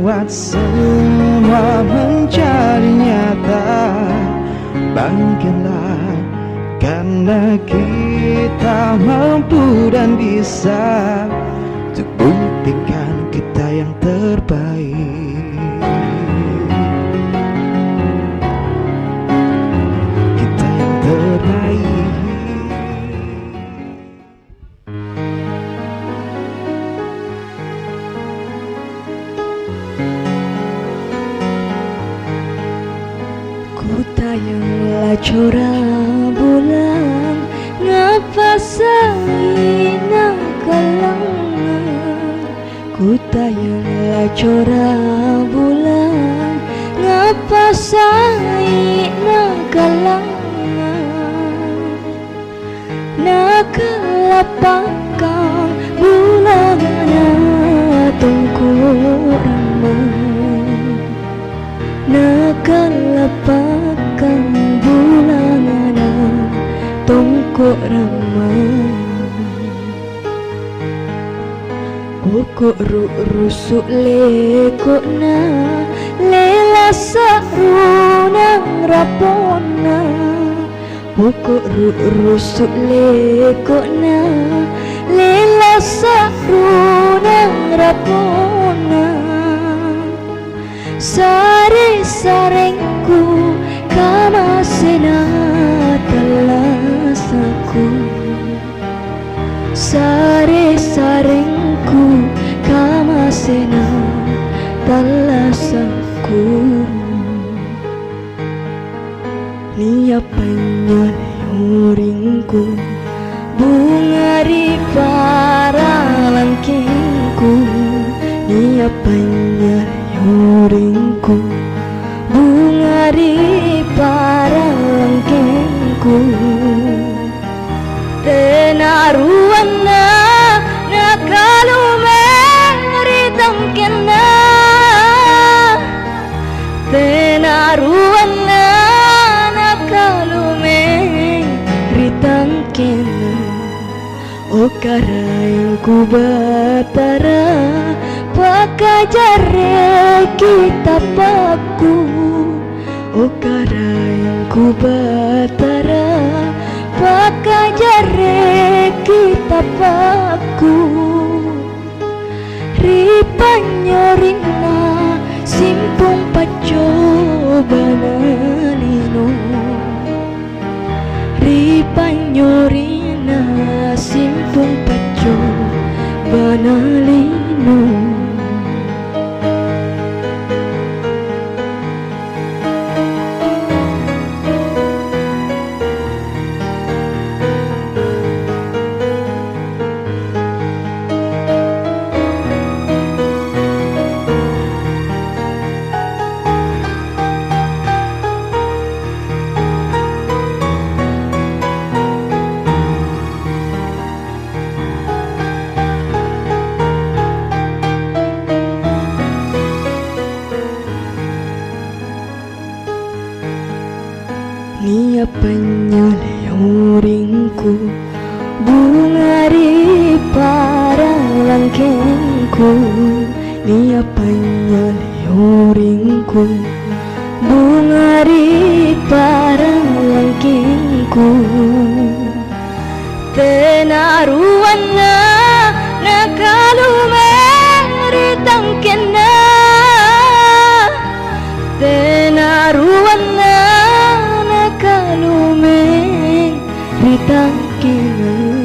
membuat semua menjadi nyata. Bangkitlah, karena kita mampu dan bisa untuk buktikan kita yang terbaik. Kita yang terbaik. Ku tayanglah corang bulan, ngapa saina kalangan. Ku tayanglah corang bulan, ngapa saina kalangan. Nakalapakang bulan tungku ramai. Nakalapakang bulan tungku ramai. Pokok rusuk lekok na lela sarunang rapona. Pokok rusuk lekok na lela sarunang rapona. Sare-sarengku kamasena talasaku. Sare-sarengku kamasena talasaku. Niapanya leoringku bunga di paralangkingku. Niapanya leoringku bunga di paralangkingku. Tenaruana nakalumeritang kena. Tenaruana nakalumeritang kena. O karaing ku batara pakajare kita paku. O karaing ku batara pakajare kita paku. Ripanyorina simpung pacobana lino. Ripanyorina simpung pacobana lino. Niapanya leoringku bunga di paralangkingku. Niapanya leoringku bunga di paralangkingku. Tenaruana nakalumeritang kena. Tenaruana kalumeng ritang kena.